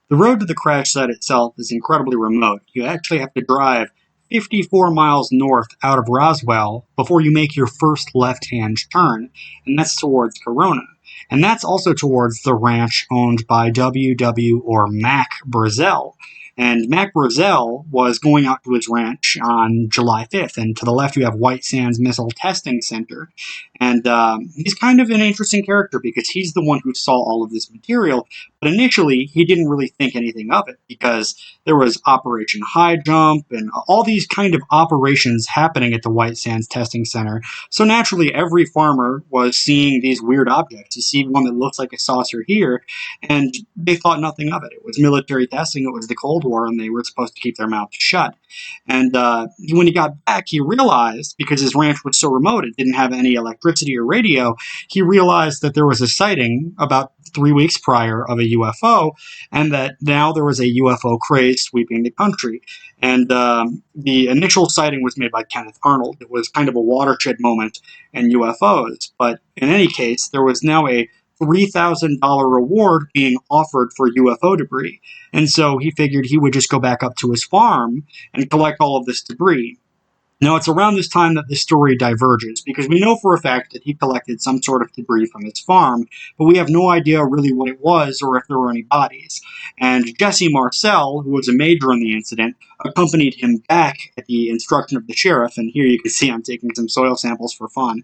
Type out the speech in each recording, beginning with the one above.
The road to the crash site itself is incredibly remote. You actually have to drive 54 miles north out of Roswell before you make your first left-hand turn, and that's towards Corona. And that's also towards the ranch owned by W. or Mac Brazel. And Mac Brazel was going out to his ranch on July 5th. And to the left, you have White Sands Missile Testing Center. And he's kind of an interesting character because he's the one who saw all of this material. But initially, he didn't really think anything of it because there was Operation High Jump and all these kind of operations happening at the White Sands Testing Center. So naturally, every farmer was seeing these weird objects. You see one that looks like a saucer here, and they thought nothing of it. It was military testing. It was the Cold War, and they were supposed to keep their mouths shut. And when he got back, he realized, because his ranch was so remote, it didn't have any electricity or radio, he realized that there was a sighting about 3 weeks prior of a UFO, and that now there was a UFO craze sweeping the country. And the initial sighting was made by Kenneth Arnold. It was kind of a watershed moment in UFOs. But in any case, there was now a $3,000 reward being offered for UFO debris. And so he figured he would just go back up to his farm and collect all of this debris. Now, it's around this time that the story diverges, because we know for a fact that he collected some sort of debris from his farm, but we have no idea really what it was or if there were any bodies. And Jesse Marcel, who was a major in the incident, accompanied him back at the instruction of the sheriff, and here you can see I'm taking some soil samples for fun.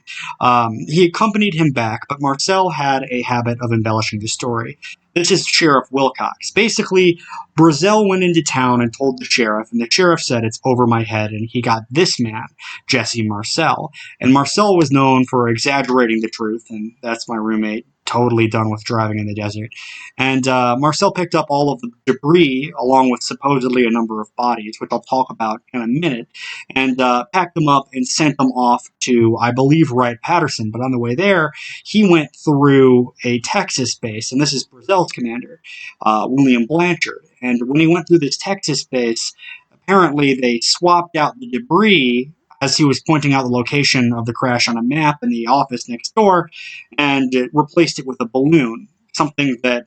He accompanied him back, but Marcel had a habit of embellishing the story. This is Sheriff Wilcox. Basically, Brazel went into town and told the sheriff, and the sheriff said, "It's over my head," and he got this man, Jesse Marcel. And Marcel was known for exaggerating the truth, and that's my roommate, totally done with driving in the desert. And Marcel picked up all of the debris, along with supposedly a number of bodies, which I'll talk about in a minute, and packed them up and sent them off to, I believe, Wright-Patterson. But on the way there, he went through a Texas base, and this is Brazel's commander, William Blanchard. And when he went through this Texas base, apparently they swapped out the debris as he was pointing out the location of the crash on a map in the office next door, and replaced it with a balloon, something that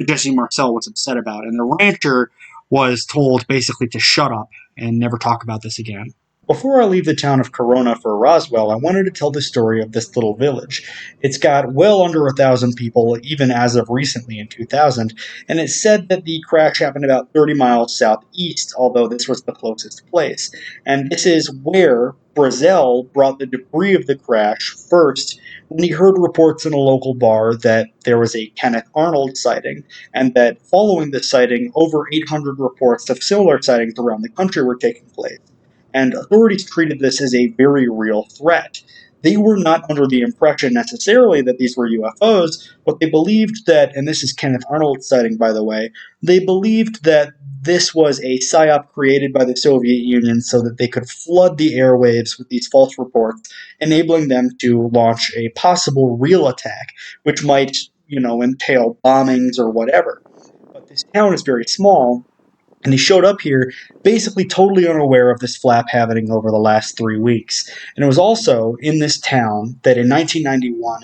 Jesse Marcel was upset about. And the rancher was told basically to shut up and never talk about this again. Before I leave the town of Corona for Roswell, I wanted to tell the story of this little village. It's got well under 1,000 people, even as of recently in 2000, and it's said that the crash happened about 30 miles southeast, although this was the closest place. And this is where Brazel brought the debris of the crash first when he heard reports in a local bar that there was a Kenneth Arnold sighting, and that following the sighting, over 800 reports of similar sightings around the country were taking place. And authorities treated this as a very real threat. They were not under the impression necessarily that these were UFOs, but they believed that, and this is Kenneth Arnold's sighting, by the way, they believed that this was a psyop created by the Soviet Union so that they could flood the airwaves with these false reports, enabling them to launch a possible real attack, which might, entail bombings or whatever. But this town is very small, and he showed up here basically totally unaware of this flap happening over the last 3 weeks. And it was also in this town that in 1991,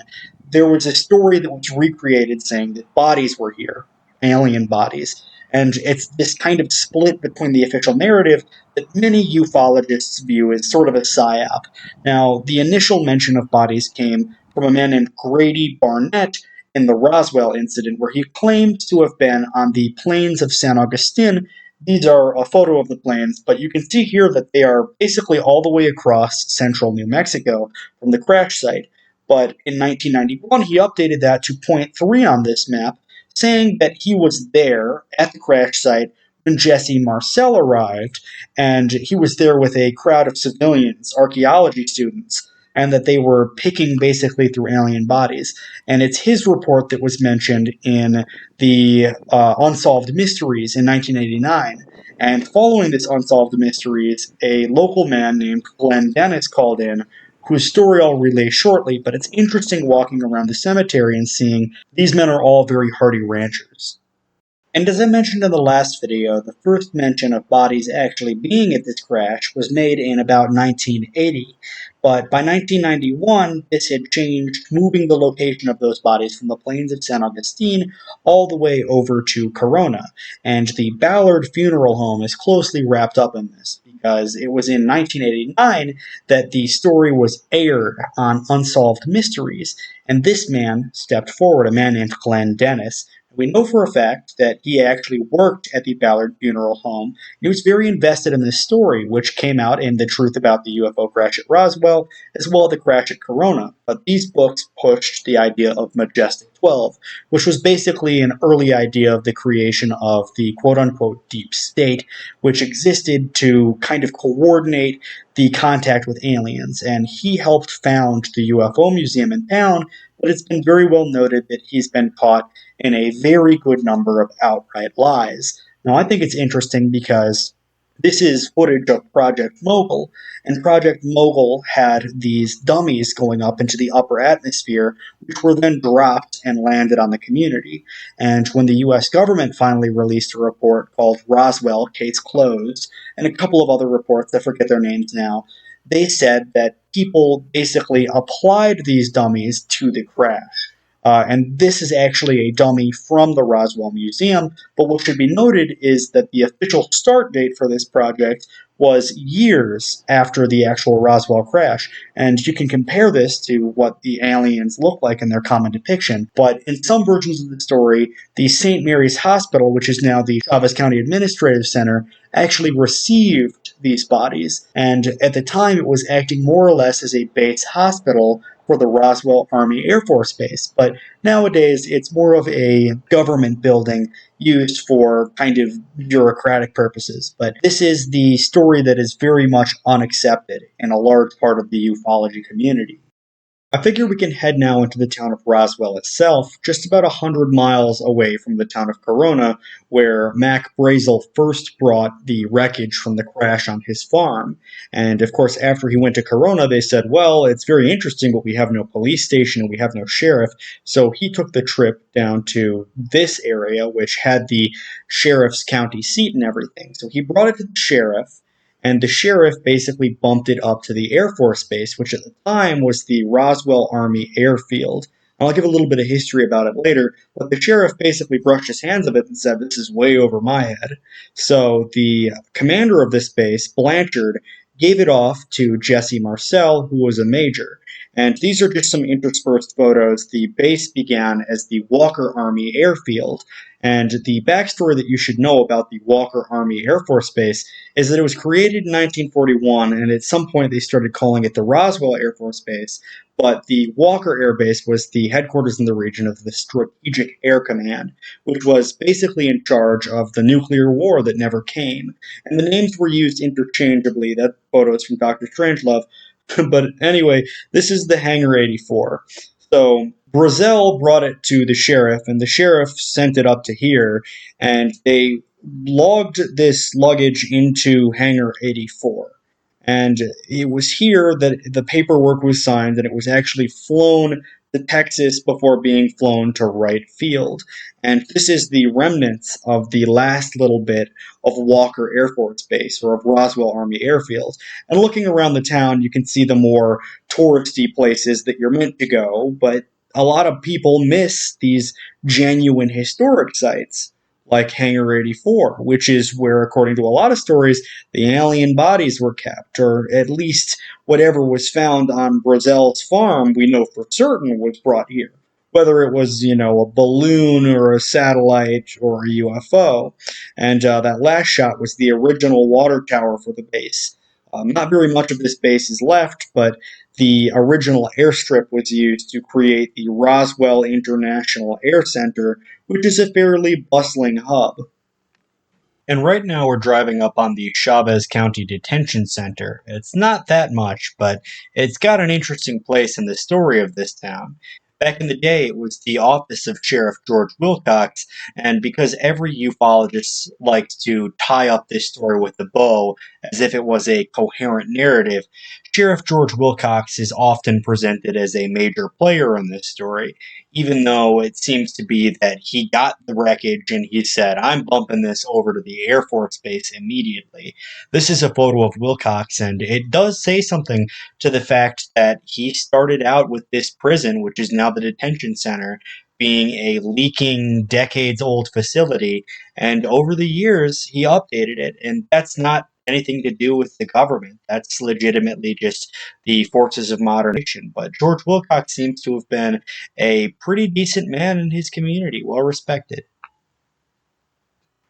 there was a story that was recreated saying that bodies were here, alien bodies. And it's this kind of split between the official narrative that many ufologists view as sort of a psyop. Now, the initial mention of bodies came from a man named Grady Barnett in the Roswell incident, where he claimed to have been on the plains of San Agustin. These are a photo of the plains, but you can see here that they are basically all the way across central New Mexico from the crash site. But in 1991, he updated that to point 3 on this map, saying that he was there at the crash site when Jesse Marcel arrived, and he was there with a crowd of civilians, archaeology students, and that they were picking basically through alien bodies. And it's his report that was mentioned in the Unsolved Mysteries in 1989. And following this Unsolved Mysteries, a local man named Glenn Dennis called in, whose story I'll relay shortly, but it's interesting walking around the cemetery and seeing these men are all very hardy ranchers. And as I mentioned in the last video, the first mention of bodies actually being at this crash was made in about 1980. But by 1991, this had changed, moving the location of those bodies from the plains of San Agustin all the way over to Corona. And the Ballard Funeral Home is closely wrapped up in this, because it was in 1989 that the story was aired on Unsolved Mysteries, and this man stepped forward, a man named Glenn Dennis. We know for a fact that he actually worked at the Ballard Funeral Home. He was very invested in this story, which came out in The Truth About the UFO Crash at Roswell, as well as the crash at Corona. But these books pushed the idea of Majestic 12, which was basically an early idea of the creation of the quote-unquote deep state, which existed to kind of coordinate the contact with aliens. And he helped found the UFO museum in town, but it's been very well noted that he's been caught in a very good number of outright lies. Now, I think it's interesting because this is footage of Project Mogul, and Project Mogul had these dummies going up into the upper atmosphere, which were then dropped and landed on the community. And when the US government finally released a report called Roswell, Case Closed, and a couple of other reports, I forget their names now, they said that people basically applied these dummies to the crash. And this is actually a dummy from the Roswell Museum, but what should be noted is that the official start date for this project was years after the actual Roswell crash, and you can compare this to what the aliens look like in their common depiction. But in some versions of the story, the St. Mary's Hospital, which is now the Chavez County Administrative Center, actually received these bodies, and at the time it was acting more or less as a base hospital for the Roswell Army Air Force Base, but nowadays it's more of a government building used for kind of bureaucratic purposes. But this is the story that is very much unaccepted in a large part of the ufology community. I figure we can head now into the town of Roswell itself, just about 100 miles away from the town of Corona, where Mac Brazel first brought the wreckage from the crash on his farm. And of course, after he went to Corona, they said, well, it's very interesting, but we have no police station and we have no sheriff. So he took the trip down to this area, which had the sheriff's county seat and everything. So he brought it to the sheriff, and the sheriff basically bumped it up to the Air Force Base, which at the time was the Roswell Army Airfield. And I'll give a little bit of history about it later, but the sheriff basically brushed his hands of it and said, this is way over my head. So the commander of this base, Blanchard, gave it off to Jesse Marcel, who was a major. And these are just some interspersed photos. The base began as the Walker Army Airfield, and the backstory that you should know about the Walker Army Air Force Base is that it was created in 1941, and at some point they started calling it the Roswell Air Force Base, but the Walker Air Base was the headquarters in the region of the Strategic Air Command, which was basically in charge of the nuclear war that never came. And the names were used interchangeably. That photo is from Dr. Strangelove. But anyway, this is the Hangar 84. So Brazel brought it to the sheriff, and the sheriff sent it up to here, and they logged this luggage into Hangar 84. And it was here that the paperwork was signed, and it was actually flown to Texas before being flown to Wright Field. And this is the remnants of the last little bit of Walker Air Force Base, or of Roswell Army Airfield. And looking around the town, you can see the more touristy places that you're meant to go, but a lot of people miss these genuine historic sites, like Hangar 84, which is where, according to a lot of stories, the alien bodies were kept, or at least whatever was found on Brazel's farm, we know for certain was brought here. Whether it was, a balloon or a satellite or a UFO. And that last shot was the original water tower for the base. Not very much of this base is left, but the original airstrip was used to create the Roswell International Air Center, which is a fairly bustling hub. And right now we're driving up on the Chavez County Detention Center. It's not that much, but it's got an interesting place in the story of this town. Back in the day, it was the office of Sheriff George Wilcox, and because every ufologist likes to tie up this story with a bow, as if it was a coherent narrative, Sheriff George Wilcox is often presented as a major player in this story, even though it seems to be that he got the wreckage and he said, I'm bumping this over to the Air Force Base immediately. This is a photo of Wilcox, and it does say something to the fact that he started out with this prison, which is now the detention center, being a leaking, decades-old facility, and over the years, he updated it, and that's not anything to do with the government. That's legitimately just the forces of modernization. But George Wilcox seems to have been a pretty decent man in his community, well respected.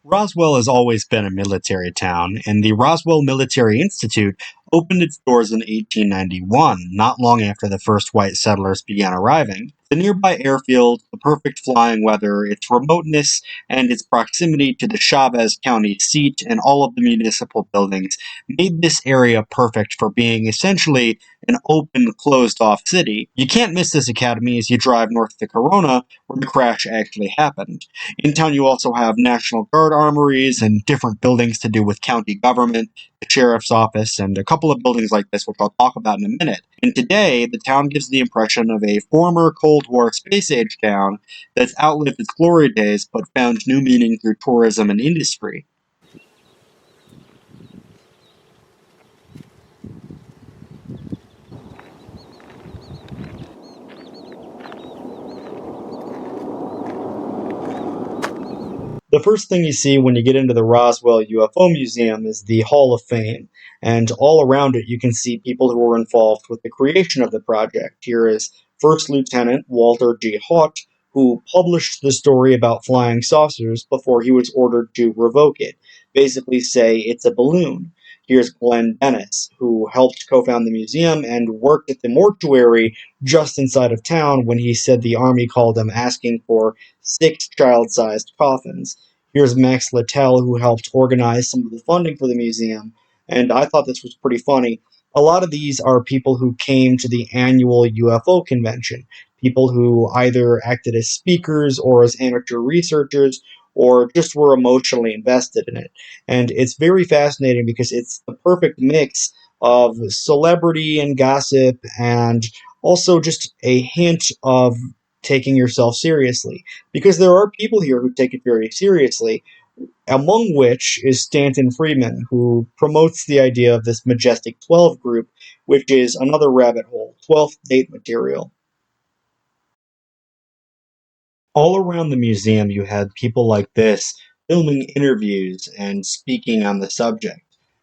Roswell has always been a military town, and the Roswell Military Institute opened its doors in 1891, not long after the first white settlers began arriving. The nearby airfield, the perfect flying weather, its remoteness, and its proximity to the Chavez County seat and all of the municipal buildings made this area perfect for being essentially an open, closed-off city. You can't miss this academy as you drive north to Corona, where the crash actually happened. In town, you also have National Guard armories and different buildings to do with county government, the sheriff's office, and a couple of buildings like this, which I'll talk about in a minute. And today, the town gives the impression of a former Cold War space age town that's outlived its glory days but found new meaning through tourism and industry. The first thing you see when you get into the Roswell UFO Museum is the Hall of Fame, and all around it you can see people who were involved with the creation of the project. Here is First Lieutenant Walter G. Haut, who published the story about flying saucers before he was ordered to revoke it, basically say it's a balloon. Here's Glenn Dennis, who helped co-found the museum and worked at the mortuary just inside of town when he said the Army called him asking for 6 child-sized coffins. Here's Max Littell, who helped organize some of the funding for the museum, and I thought this was pretty funny. A lot of these are people who came to the annual UFO convention, people who either acted as speakers or as amateur researchers or just were emotionally invested in it. And it's very fascinating because it's the perfect mix of celebrity and gossip and also just a hint of taking yourself seriously. Because there are people here who take it very seriously, among which is Stanton Friedman, who promotes the idea of this Majestic 12 group, which is another rabbit hole, 12th date material. All around the museum, you had people like this filming interviews and speaking on the subject.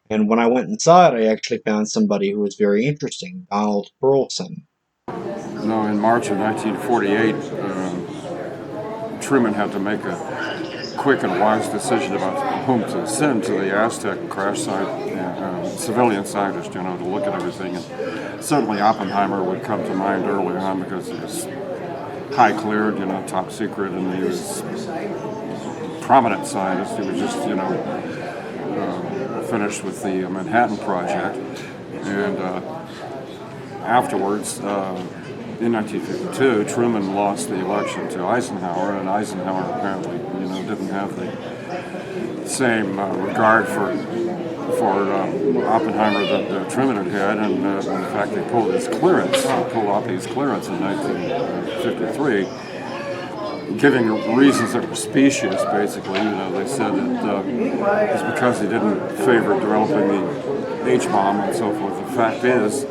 And when I went inside, I actually found somebody who was very interesting, Donald Burleson. No, in March of 1948, Truman had to make a quick and wise decision about whom to send to the Aztec crash site, civilian scientist, to look at everything. And certainly Oppenheimer would come to mind early on because he was high cleared, top secret, and he was a prominent scientist. He was just, finished with the Manhattan Project. And afterwards, in 1952, Truman lost the election to Eisenhower, and Eisenhower apparently, didn't have the same regard for Oppenheimer that Truman had, and in fact, they pulled off his clearance in 1953, giving reasons that were specious. Basically, they said that it's because he didn't favor developing the H-bomb and so forth. The fact is,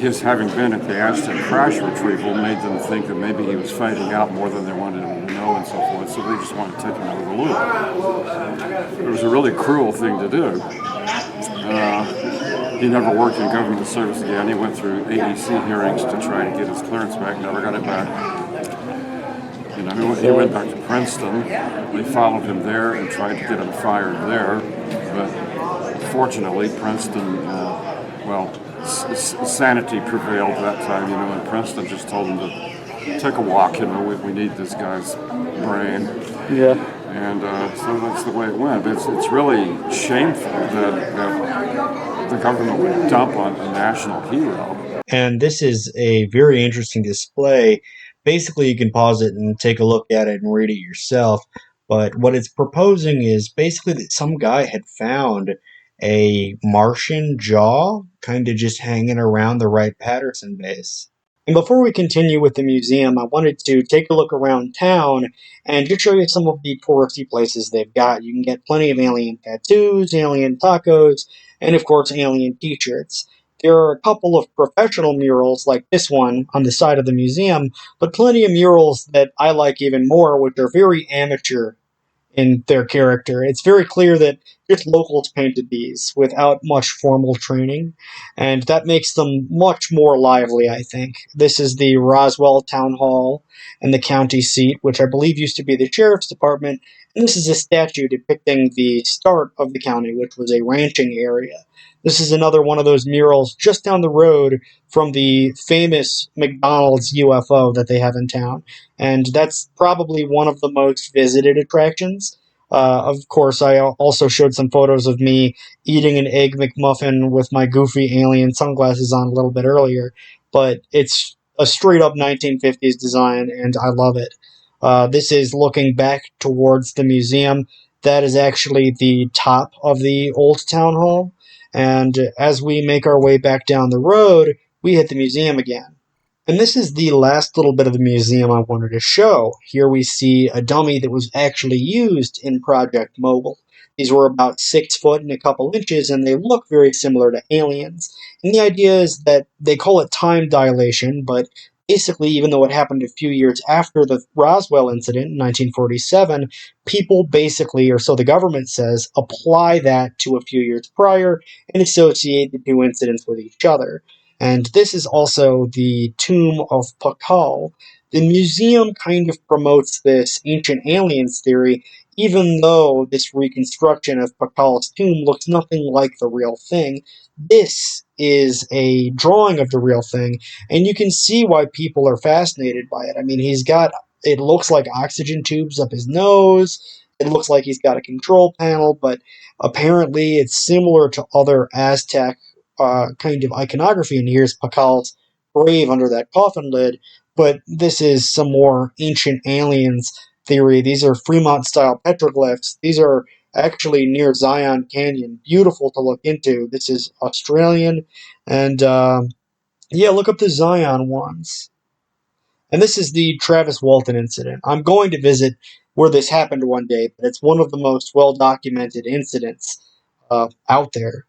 his having been at the Aztec crash retrieval made them think that maybe he was finding out more than they wanted him to know and so forth, so they just wanted to take him out of the loop. It was a really cruel thing to do. He never worked in government service again. He went through AEC hearings to try to get his clearance back, never got it back. He went back to Princeton. They followed him there and tried to get him fired there, but fortunately Princeton, sanity prevailed that time, and Princeton just told him to take a walk, we need this guy's brain. Yeah. And so that's the way it went. It's really shameful that the government would dump on a national hero. And this is a very interesting display. Basically, you can pause it and take a look at it and read it yourself. But what it's proposing is basically that some guy had found a Martian jaw kind of just hanging around the Wright-Patterson base. And before we continue with the museum, I wanted to take a look around town and just show you some of the touristy places they've got. You can get plenty of alien tattoos, alien tacos, and of course alien t-shirts. There are a couple of professional murals like this one on the side of the museum, but plenty of murals that I like even more, which are very amateur in their character. It's very clear that just locals painted these without much formal training, and that makes them much more lively, I think. This is the Roswell Town Hall and the county seat, which I believe used to be the sheriff's department, and this is a statue depicting the start of the county, which was a ranching area. This is another one of those murals just down the road from the famous McDonald's UFO that they have in town, and that's probably one of the most visited attractions. Of course, I also showed some photos of me eating an Egg McMuffin with my goofy alien sunglasses on a little bit earlier, but it's a straight up 1950s design, and I love it. This is looking back towards the museum. That is actually the top of the old town hall, and as we make our way back down the road, we hit the museum again. And this is the last little bit of the museum I wanted to show. Here we see a dummy that was actually used in Project Mobile. These were about 6 foot and a couple inches, and they look very similar to aliens. And the idea is that they call it time dilation, but basically, even though it happened a few years after the Roswell incident in 1947, people basically, or so the government says, apply that to a few years prior and associate the two incidents with each other. And this is also the tomb of Pakkal. The museum kind of promotes this ancient aliens theory, even though this reconstruction of Pakkal's tomb looks nothing like the real thing. This is a drawing of the real thing, and you can see why people are fascinated by it. I mean, it looks like oxygen tubes up his nose. It looks like he's got a control panel, but apparently it's similar to other Aztec kind of iconography, and here's Pakal's grave under that coffin lid, but this is some more ancient aliens theory. These are Fremont-style petroglyphs. These are actually near Zion Canyon. Beautiful to look into. This is Australian, and yeah, look up the Zion ones. And this is the Travis Walton incident. I'm going to visit where this happened one day, but it's one of the most well-documented incidents out there.